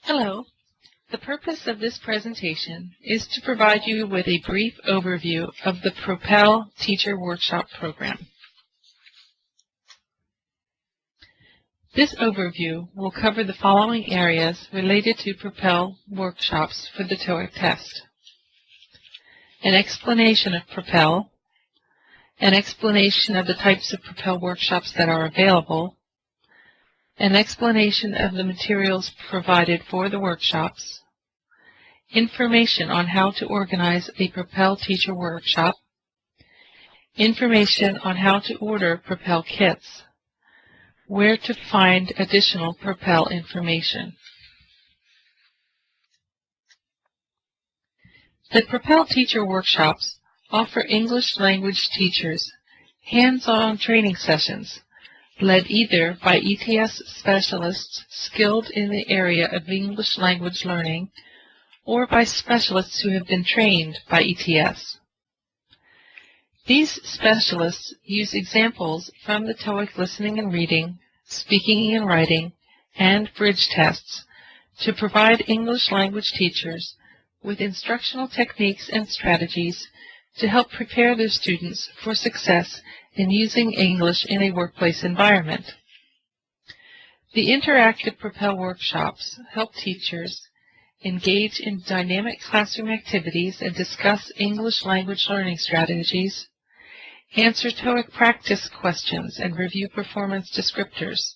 Hello. The purpose of this presentation is to provide you with a brief overview of the Propell Teacher Workshop Program. This overview will cover the following areas related to Propell workshops for the TOEIC test: an explanation of Propell, an explanation of the types of Propell workshops that are available, an explanation of the materials provided for the workshops, information on how to organize a Propell Teacher Workshop, information on how to order Propell kits, where to find additional Propell information. The Propell Teacher Workshops offer English language teachers hands-on training sessions led either by ETS specialists skilled in the area of English language learning or by specialists who have been trained by ETS. These specialists use examples from the TOEIC listening and reading, speaking and writing, and bridge tests to provide English language teachers with instructional techniques and strategies to help prepare their students for success in using English in a workplace environment. The interactive Propell workshops help teachers engage in dynamic classroom activities and discuss English language learning strategies, answer TOEIC practice questions and review performance descriptors,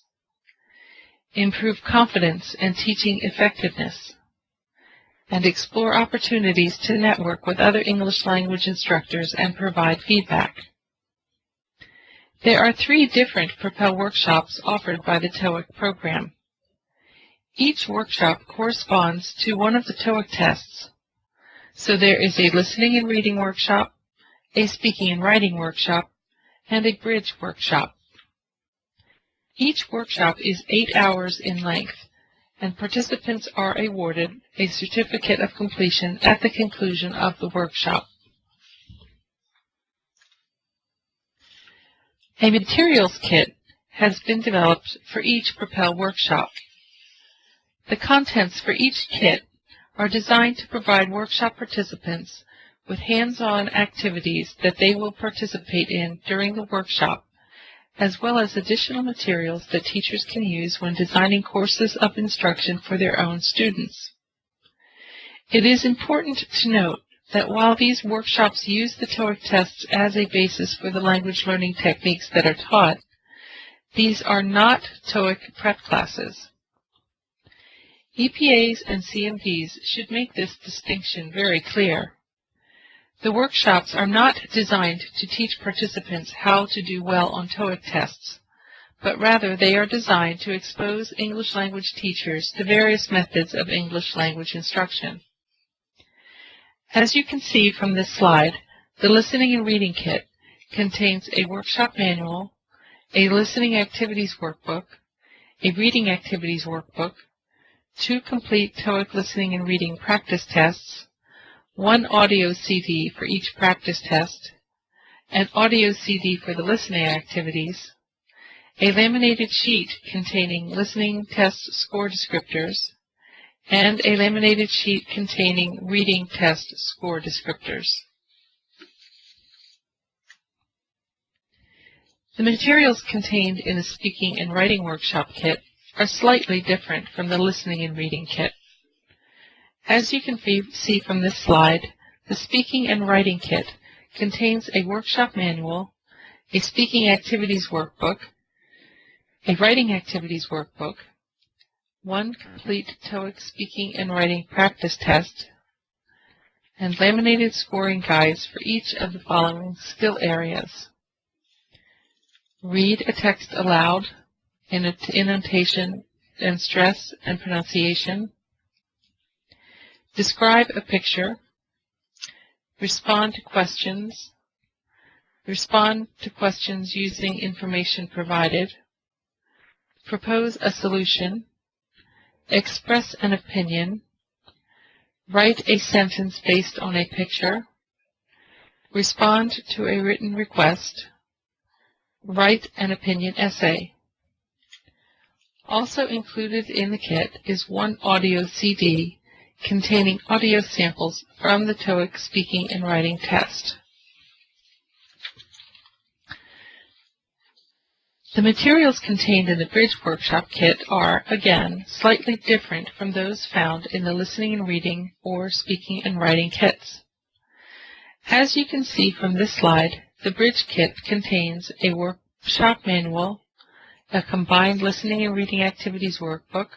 improve confidence and teaching effectiveness, and explore opportunities to network with other English language instructors and provide feedback. There are 3 different Propell workshops offered by the TOEIC program. Each workshop corresponds to one of the TOEIC tests. So there is a listening and reading workshop, a speaking and writing workshop, and a bridge workshop. Each workshop is 8 hours in length, and participants are awarded a certificate of completion at the conclusion of the workshop. A materials kit has been developed for each Propell workshop. The contents for each kit are designed to provide workshop participants with hands-on activities that they will participate in during the workshop, as well as additional materials that teachers can use when designing courses of instruction for their own students. It is important to note that while these workshops use the TOEIC tests as a basis for the language learning techniques that are taught, these are not TOEIC prep classes. EPAs and CMDs should make this distinction very clear. The workshops are not designed to teach participants how to do well on TOEIC tests, but rather they are designed to expose English language teachers to various methods of English language instruction. As you can see from this slide, the Listening and Reading Kit contains a workshop manual, a listening activities workbook, a reading activities workbook, 2 complete TOEIC listening and reading practice tests, 1 audio CD for each practice test, an audio CD for the listening activities, a laminated sheet containing listening test score descriptors, and a laminated sheet containing reading test score descriptors. The materials contained in the Speaking and Writing Workshop Kit are slightly different from the Listening and Reading Kit. As you can see from this slide, the Speaking and Writing Kit contains a workshop manual, a Speaking Activities Workbook, a Writing Activities Workbook, 1 complete TOEIC speaking and writing practice test, and laminated scoring guides for each of the following skill areas: read a text aloud in intonation and stress and pronunciation, describe a picture, respond to questions using information provided, propose a solution, express an opinion, write a sentence based on a picture, respond to a written request, write an opinion essay. Also included in the kit is one audio CD containing audio samples from the TOEIC speaking and writing test. The materials contained in the Bridge Workshop kit are, again, slightly different from those found in the listening and reading or speaking and writing kits. As you can see from this slide, the Bridge kit contains a workshop manual, a combined listening and reading activities workbook,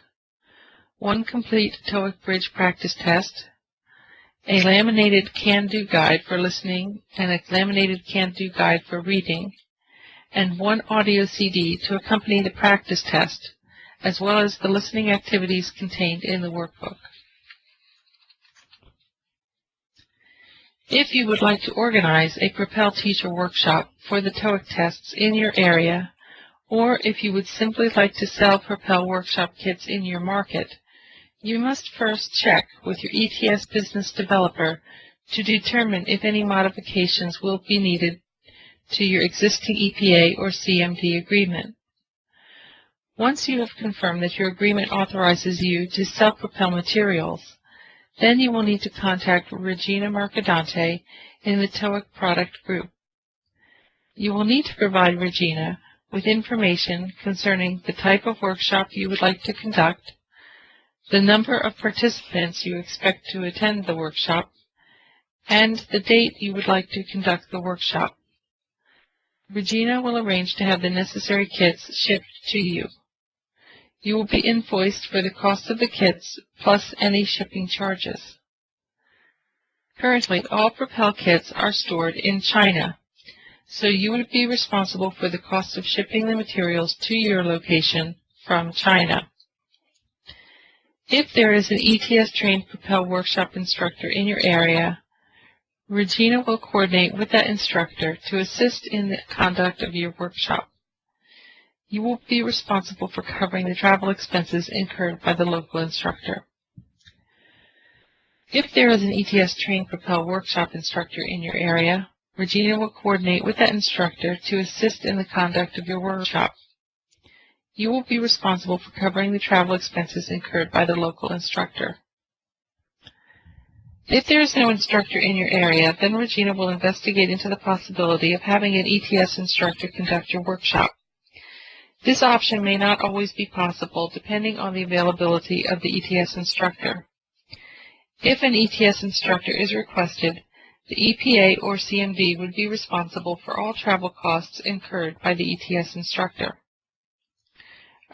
one complete TOEIC Bridge practice test, a laminated can-do guide for listening and a laminated can-do guide for reading, and one audio CD to accompany the practice test, as well as the listening activities contained in the workbook. If you would like to organize a Propell teacher workshop for the TOEIC tests in your area, or if you would simply like to sell Propell workshop kits in your market, you must first check with your ETS business developer to determine if any modifications will be needed to your existing EPA or CMD agreement. Once you have confirmed that your agreement authorizes you to sell Propell materials, then you will need to contact Regina Mercadante in the TOEIC product group. You will need to provide Regina with information concerning the type of workshop you would like to conduct, the number of participants you expect to attend the workshop, and the date you would like to conduct the workshop. Regina will arrange to have the necessary kits shipped to you. You will be invoiced for the cost of the kits plus any shipping charges. Currently, all Propell kits are stored in China, so you would be responsible for the cost of shipping the materials to your location from China. If there is an ETS-trained Propell workshop instructor in your area, Regina will coordinate with that instructor to assist in the conduct of your workshop. You will be responsible for covering the travel expenses incurred by the local instructor. If there is an ETS-trained Propell workshop instructor in your area, Regina will coordinate with that instructor to assist in the conduct of your workshop. You will be responsible for covering the travel expenses incurred by the local instructor. If there is no instructor in your area, then Regina will investigate into the possibility of having an ETS instructor conduct your workshop. This option may not always be possible depending on the availability of the ETS instructor. If an ETS instructor is requested, the EPA or CMD would be responsible for all travel costs incurred by the ETS instructor.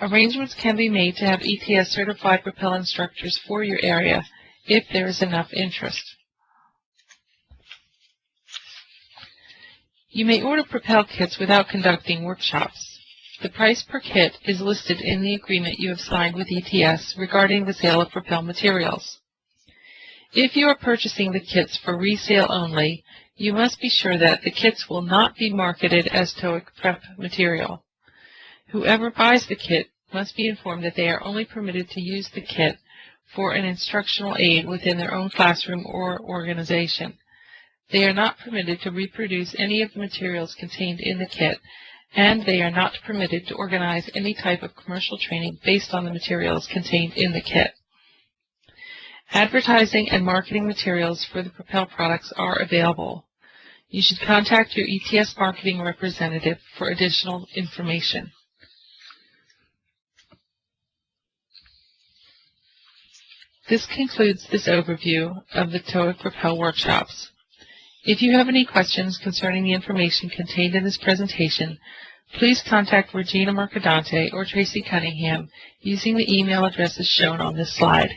Arrangements can be made to have ETS certified Propell instructors for your area if there is enough interest. You may order Propell kits without conducting workshops. The price per kit is listed in the agreement you have signed with ETS regarding the sale of Propell materials. If you are purchasing the kits for resale only, you must be sure that the kits will not be marketed as TOEIC prep material. Whoever buys the kit must be informed that they are only permitted to use the kit for an instructional aid within their own classroom or organization. They are not permitted to reproduce any of the materials contained in the kit, and they are not permitted to organize any type of commercial training based on the materials contained in the kit. Advertising and marketing materials for the Propell products are available. You should contact your ETS marketing representative for additional information. This concludes this overview of the TOEIC Propell workshops. If you have any questions concerning the information contained in this presentation, please contact Regina Mercadante or Tracy Cunningham using the email addresses shown on this slide.